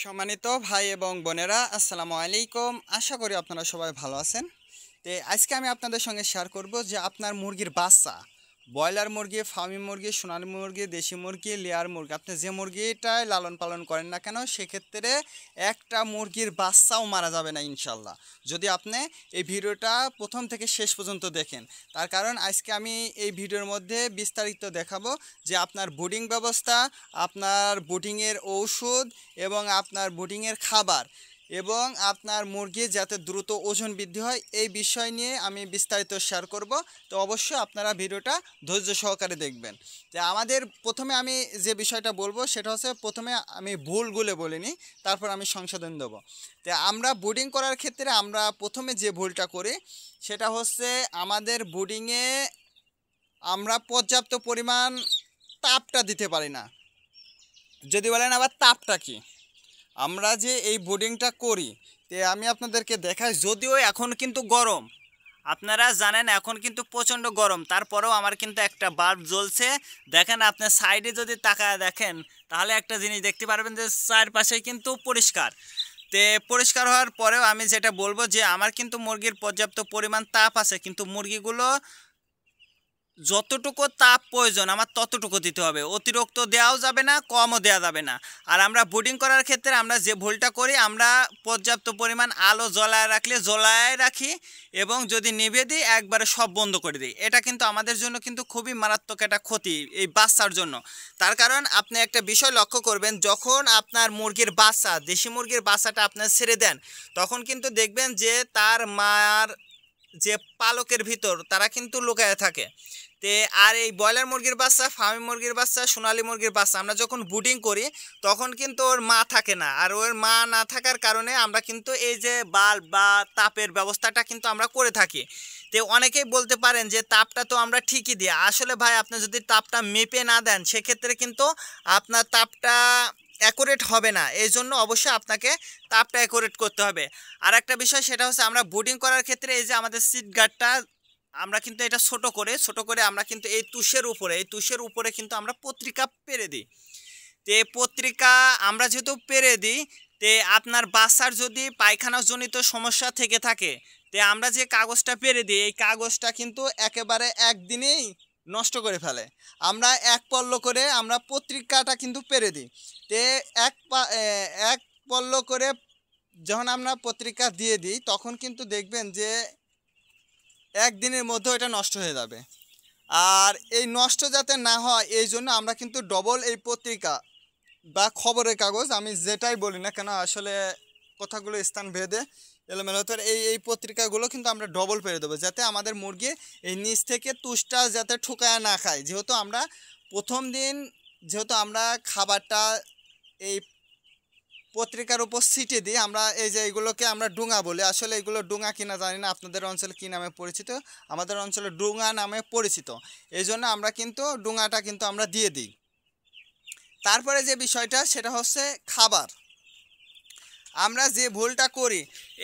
সম্মানিত ভাই এবং বোনেরা, আসসালামু আলাইকুম। আশা করি আপনারা সবাই ভালো আছেন। আজকে আমি আপনাদের সঙ্গে শেয়ার করব যে আপনার মুরগির বাচ্চা, ব্রয়লার মুরগি, ফার্মি মুরগি, সোনালী মুরগি, দেশি মুরগি, লেয়ার মুরগি, আপনি যে মুরগিটাই লালন পালন করেন না কেন, সেক্ষেত্রে একটা মুরগির বাচ্চাও মারা যাবে না ইনশাল্লাহ, যদি আপনি এই ভিডিওটা প্রথম থেকে শেষ পর্যন্ত দেখেন। তার কারণ আজকে আমি এই ভিডিওর মধ্যে বিস্তারিত দেখাবো যে আপনার ব্রুডিং ব্যবস্থা, আপনার ব্রুডিংয়ের ঔষধ এবং আপনার ব্রুডিংয়ের খাবার এবং আপনার মুরগির যাতে দ্রুত ওজন বৃদ্ধি হয়, এই বিষয় নিয়ে আমি বিস্তারিত শেয়ার করব। তো অবশ্যই আপনারা ভিডিওটা ধৈর্য সহকারে দেখবেন। যে আমাদের প্রথমে আমি যে বিষয়টা বলবো সেটা হচ্ছে, প্রথমে আমি ভুলগুলো বলিনি, তারপর আমি সংশোধন দেবো। তো আমরা ব্রুডিং করার ক্ষেত্রে আমরা প্রথমে যে ভুলটা করি সেটা হচ্ছে, আমাদের ব্রুডিংয়ে আমরা পর্যাপ্ত পরিমাণ তাপটা দিতে পারি না। যদি বলেন আবার তাপটা কি, আমরা যে এই ব্রুডিংটা করি, আমি আপনাদেরকে দেখাই। যদিও এখন কিন্তু গরম, আপনারা জানেন এখন কিন্তু প্রচণ্ড গরম, তারপরেও আমার কিন্তু একটা বাল্ব জ্বলছে। দেখেন, আপনি সাইডে যদি তাকায় দেখেন তাহলে একটা জিনিস দেখতে পারবেন যে চারপাশে কিন্তু পরিষ্কার। পরিষ্কার হওয়ার পরেও আমি যেটা বলবো যে আমার কিন্তু মুরগির পর্যাপ্ত পরিমাণ তাপ আছে, কিন্তু মুরগিগুলো যতটুকু তাপ প্রয়োজন আমার ততটুকু দিতে হবে, অতিরিক্ত দেওয়াও যাবে না, কমও দেওয়া যাবে না। আর আমরা ব্রুডিং করার ক্ষেত্রে আমরা যে ভুলটা করি, আমরা পর্যাপ্ত পরিমাণ আলো জ্বলায় রাখি এবং যদি নিভে দিই একবারে সব বন্ধ করে দিই। এটা কিন্তু আমাদের জন্য কিন্তু খুবই মারাত্মক একটা ক্ষতি এই বাচ্চার জন্য। তার কারণ আপনি একটা বিষয় লক্ষ্য করবেন, যখন আপনার মুরগির বাচ্চা, দেশি মুরগির বাচ্চাটা আপনার ছেড়ে দেন, তখন কিন্তু দেখবেন যে তার মার যে পালকের ভিতর তারা কিন্তু লুকায় থাকে। আর এই ব্রয়লার মুরগির বাচ্চা, ফার্মি মুরগির বাচ্চা, সোনালী মুরগির বাচ্চা আমরা যখন ব্রুডিং করি তখন কিন্তু ওর মা থাকে না। আর ওর মা না থাকার কারণে আমরা কিন্তু এই যে বাল্ব বা তাপের ব্যবস্থাটা কিন্তু আমরা করে থাকি। অনেকেই বলতে পারেন যে তাপটা তো আমরা ঠিকই দিই। আসলে ভাই, আপনি যদি তাপটা মেপে না দেন সেক্ষেত্রে কিন্তু আপনার তাপটা অ্যাকুরেট হবে না। এই জন্য অবশ্যই আপনাকে তাপটা অ্যাকুরেট করতে হবে। আর একটা বিষয় সেটা হচ্ছে, আমরা ব্রুডিং করার ক্ষেত্রে এই যে আমাদের সিট গার্ডটা, আমরা কিন্তু এটা ছোট করে আমরা কিন্তু এই তুষের উপরে কিন্তু আমরা পত্রিকা পেরে দিই। পত্রিকা আমরা যেহেতু পেরে দিই, আপনার বাচ্চার যদি পায়খানা জনিত সমস্যা থেকে থাকে, আমরা যে কাগজটা পেরে দিই এই কাগজটা কিন্তু একেবারে একদিনেই নষ্ট করে ফেলে। আমরা এক পল্ল করে আমরা পত্রিকাটা কিন্তু পেরে দিই। এক পল্ল করে যখন আমরা পত্রিকা দিয়ে দিই তখন কিন্তু দেখবেন যে একদিনের মধ্যে এটা নষ্ট হয়ে যাবে। আর এই নষ্ট যাতে না হয় এই জন্য আমরা কিন্তু ডবল এই পত্রিকা বা খবরের কাগজ, আমি যেটাই বলি না কেন, আসলে কথাগুলো স্থান ভেদে এলোমেলো, তো এই পত্রিকাগুলো কিন্তু আমরা ডবল পেরে দেবো, যাতে আমাদের মুরগি এই নিচ থেকে তুষটা যাতে ঠুকায় না খায়। যেহেতু আমরা প্রথম দিন আমরা খাবারটা এই পত্রিকার উপর ছিটিয়ে দিই, আমরা এই যে এগুলোকে আমরা ডুঙা বলি, আসলে এগুলো ডুঙা কিনা জানি না, আপনাদের অঞ্চলে কী নামে পরিচিত, আমাদের অঞ্চলে ডুঙা নামে পরিচিত। এই জন্য আমরা কিন্তু ডুঙাটা কিন্তু আমরা দিয়ে দিই। তারপরে যে বিষয়টা সেটা হচ্ছে খাবার। আমরা যে ভুলটা করি,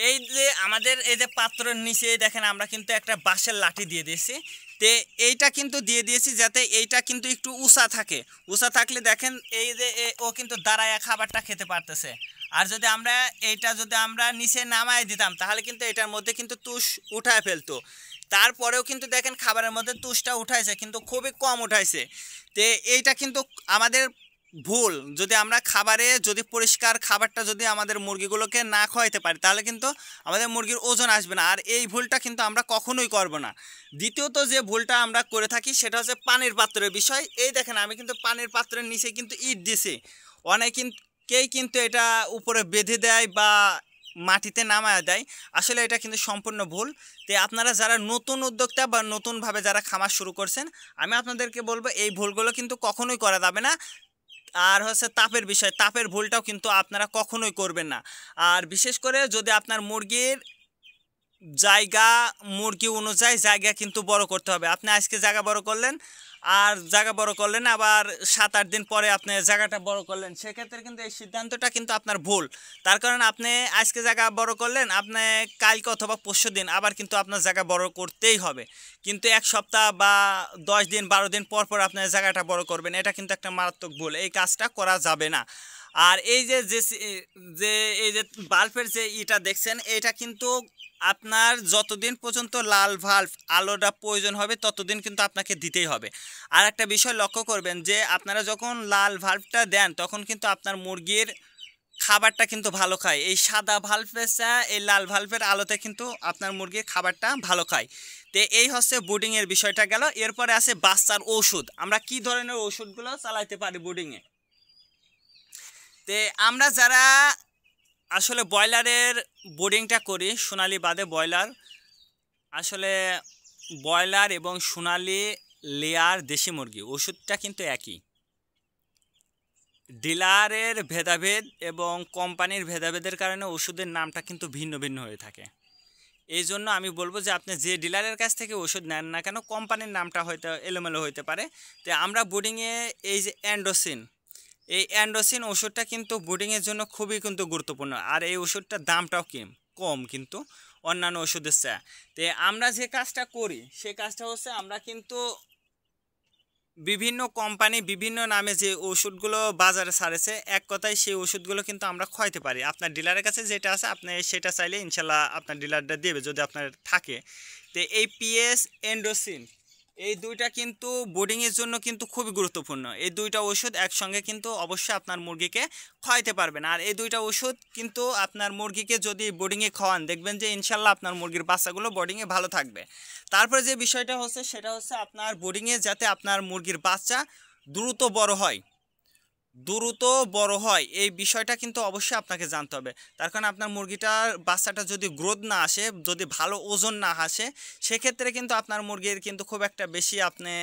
এই যে আমাদের এই যে পাত্রের নিচে দেখেন আমরা কিন্তু একটা বাঁশের লাঠি দিয়ে দিয়েছি। এইটা কিন্তু দিয়ে দিয়েছি যাতে এইটা কিন্তু একটু উঁচা থাকে। উঁচা থাকলে দেখেন এই যে ও কিন্তু দাঁড়ায় খাবারটা খেতে পারতেছে। আর যদি আমরা নিচে নামায় দিতাম তাহলে কিন্তু এটার মধ্যে কিন্তু তুষ উঠায় ফেলতো। তারপরেও কিন্তু দেখেন খাবারের মধ্যে তুষটা উঠাইছে, কিন্তু খুবই কম উঠাইছে। এইটা কিন্তু আমাদের ভুল। যদি আমরা যদি পরিষ্কার খাবারটা যদি আমাদের মুরগিগুলোকে না খাওয়াইতে পারি তাহলে কিন্তু আমাদের মুরগির ওজন আসবে না। আর এই ভুলটা কিন্তু আমরা কখনোই করব না। দ্বিতীয়ত যে ভুলটা আমরা করে থাকি সেটা হচ্ছে পানির পাত্রের বিষয়। এই দেখেন আমি কিন্তু পানির পাত্রের নিচে কিন্তু ইট দিছি। অনেকেই কিন্তু এটা উপরে বেঁধে দেয় বা মাটিতে নামায় দেয়, আসলে এটা কিন্তু সম্পূর্ণ ভুল। আপনারা যারা নতুন উদ্যোক্তা বা নতুনভাবে যারা খামার শুরু করছেন, আমি আপনাদেরকে বলবো এই ভুলগুলো কিন্তু কখনোই করা যাবে না। আর হচ্ছে তাপের বিষয়, তাপের ভুলটাও কিন্তু আপনারা কখনোই করবেন না। আর বিশেষ করে যদি আপনার মুরগির মুরগি অনুযায়ী জায়গা কিন্তু বড় করতে হবে। আপনি আজকে জায়গা বড় করলেন আর জায়গা বড় করলেন, আবার 7-8 দিন পরে আপনি জায়গাটা বড় করলেন, সেক্ষেত্রে কিন্তু এই সিদ্ধান্তটা কিন্তু আপনার ভুল। তার কারণ আপনি আজকে জায়গা বড় করলেন, আপনি কালকে অথবা পরশু দিন আবার কিন্তু আপনার জায়গা বড় করতেই হবে। কিন্তু 1 সপ্তাহ বা 10 দিন 12 দিন পর পর আপনার জায়গাটা বড় করবেন, এটা কিন্তু একটা মারাত্মক ভুল। এই কাজটা করা যাবে না। আর এই যে যে এই যে বাল্বের যে ইটা দেখছেন, এটা কিন্তু আপনার যতদিন পর্যন্ত লাল ভাল্ব আলোটা প্রয়োজন হবে ততদিন কিন্তু আপনাকে দিতেই হবে। আর একটা বিষয় লক্ষ্য করবেন যে আপনারা যখন লাল ভাল্বটা দেন তখন কিন্তু আপনার মুরগির খাবারটা কিন্তু ভালো খায়। এই সাদা ভাল্বের চেয়ে এই লাল ভাল্বের আলোতে কিন্তু আপনার মুরগির খাবারটা ভালো খায়। তো এই হচ্ছে বুডিংয়ের বিষয়টা গেল। এরপরে আছে বাচ্চার ওষুধ। আমরা কি ধরনের ওষুধগুলো চালাইতে পারি বুডিংয়ে? তে আমরা যারা আসলে ব্রয়লারের বোর্ডিংটা করি, সোনালি বাদে ব্রয়লার, আসলে ব্রয়লার এবং সোনালি লেয়ার দেশি মুরগি ওষুধটা কিন্তু একই। ডিলারের ভেদাভেদ এবং কোম্পানির ভেদাভেদের কারণে ওষুধের নামটা কিন্তু ভিন্ন ভিন্ন হয়ে থাকে। এই জন্য আমি বলবো যে আপনি যে ডিলারের কাছ থেকে ওষুধ নেন না কেন, কোম্পানির নামটা হয়তো এলোমেলো হইতে পারে। তো আমরা বোর্ডিংয়ে এই যে অ্যান্ডোসিন, এই অ্যান্ডোসিন ওষুধটা কিন্তু ব্রিডিংয়ের জন্য খুবই কিন্তু গুরুত্বপূর্ণ। আর এই ওষুধটার দামটাও কম কিন্তু অন্যান্য ওষুধের চেয়ে। তো আমরা যে কাজটা করি সেই কাজটা হচ্ছে আমরা কিন্তু বিভিন্ন কোম্পানি বিভিন্ন নামে যে ওষুধগুলো বাজারে ছাড়েছে, এক কথায় সেই ওষুধগুলো কিন্তু আমরা খাওয়াইতে পারি। আপনার ডিলারের কাছে যেটা আছে আপনি সেটা চাইলে ইনশাল্লাহ আপনার ডিলারটা দেবে যদি আপনার থাকে। তো এই পিএস এন্ডোসিন এই দুইটা কিন্তু বোর্ডিংয়ের জন্য কিন্তু খুবই গুরুত্বপূর্ণ। এই দুইটা ওষুধ একসঙ্গে কিন্তু অবশ্যই আপনার মুরগিকে খাওয়াইতে পারবেন। আর এই দুইটা ওষুধ কিন্তু আপনার মুরগিকে যদি বোর্ডিংয়ে খাওয়ান দেখবেন যে ইনশাল্লাহ আপনার মুরগির বাচ্চাগুলো বোর্ডিংয়ে ভালো থাকবে। তারপরে যে বিষয়টা হচ্ছে সেটা হচ্ছে আপনার বোর্ডিংয়ে যাতে আপনার মুরগির বাচ্চা দ্রুত বড় হয় এই বিষয়টা কিন্তু অবশ্যই আপনাকে জানতে হবে। তার কারণ আপনার মুরগিটার বাচ্চাটা যদি গ্রোথ না আসে, যদি ভালো ওজন না আসে, সেক্ষেত্রে কিন্তু আপনার মুরগির কিন্তু খুব একটা বেশি আপনি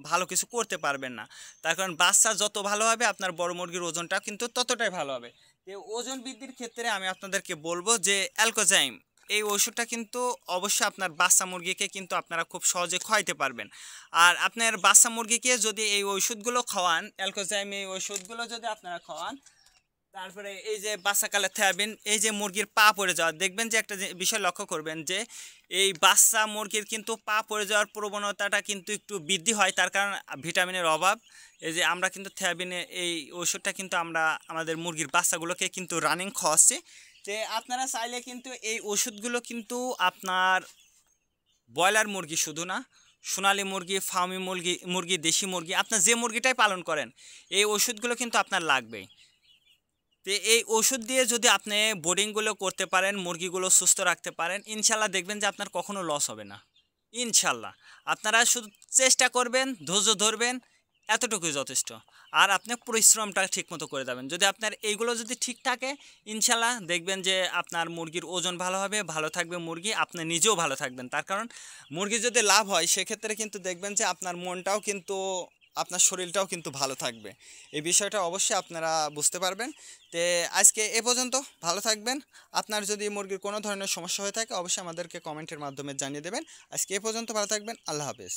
ভালো কিছু করতে পারবেন না। তার কারণ বাচ্চা যত ভালো হবে আপনার বড় মুরগির ওজনটা কিন্তু ততটাই ভালো হবে। এই ওজন বৃদ্ধির ক্ষেত্রে আমি আপনাদেরকে বলবো যে অ্যালকোজাইম এই ওষুধটা কিন্তু অবশ্যই আপনার বাচ্চা মুরগিকে কিন্তু আপনারা খুব সহজে খাওয়াইতে পারবেন। আর আপনার বাচ্চা মুরগিকে যদি এই ওষুধগুলো খাওয়ান, অ্যালকোজাইম এই ওষুধগুলো যদি আপনারা খাওয়ান, তারপরে এই যে বাচ্চাকালে থাকবেন এই যে মুরগির পা পড়ে যাওয়া, দেখবেন যে একটা বিষয় লক্ষ্য করবেন যে এই বাচ্চা মুরগির কিন্তু পা পড়ে যাওয়ার প্রবণতাটা কিন্তু একটু বৃদ্ধি হয়। তার কারণ ভিটামিনের অভাব। এই যে আমরা কিন্তু থায়াবিনে এই ওষুধটা কিন্তু আমরা আমাদের মুরগির বাচ্চাগুলোকে কিন্তু রানিং খাওয়াচ্ছি। যে আপনারা চাইলে কিন্তু এই ওষুধগুলো কিন্তু আপনার ব্রয়লার মুরগি শুধু না, সোনালি মুরগি, ফার্মি মুরগি, দেশি মুরগি, আপনার যে মুরগিটাই পালন করেন এই ওষুধগুলো কিন্তু আপনার লাগবেই। তো এই ওষুধ দিয়ে যদি আপনি বোর্ডিংগুলো করতে পারেন, মুরগিগুলো সুস্থ রাখতে পারেন, ইনশাল্লাহ দেখবেন যে আপনার কখনো লস হবে না। ইনশাল্লাহ আপনারা শুধু চেষ্টা করবেন, ধৈর্য ধরবেন, এতটুকুই যথেষ্ট। আর আপনি পরিশ্রমটা ঠিকমতো করে যাবেন। যদি আপনার এইগুলো যদি ঠিক থাকে ইনশাল্লাহ দেখবেন যে আপনার মুরগির ওজন ভালো হবে, ভালো থাকবে মুরগি, আপনি নিজেও ভালো থাকবেন। তার কারণ মুরগি যদি লাভ হয় সেক্ষেত্রে কিন্তু দেখবেন যে আপনার মনটাও কিন্তু, আপনার শরীরটাও কিন্তু ভালো থাকবে। এই বিষয়টা অবশ্যই আপনারা বুঝতে পারবেন। তো আজকে এ পর্যন্ত, ভালো থাকবেন। আপনার যদি মুরগির কোনো ধরনের সমস্যা হয়ে থাকে অবশ্যই আমাদেরকে কমেন্টের মাধ্যমে জানিয়ে দেবেন। আজকে এ পর্যন্ত, ভালো থাকবেন। আল্লাহ হাফেজ।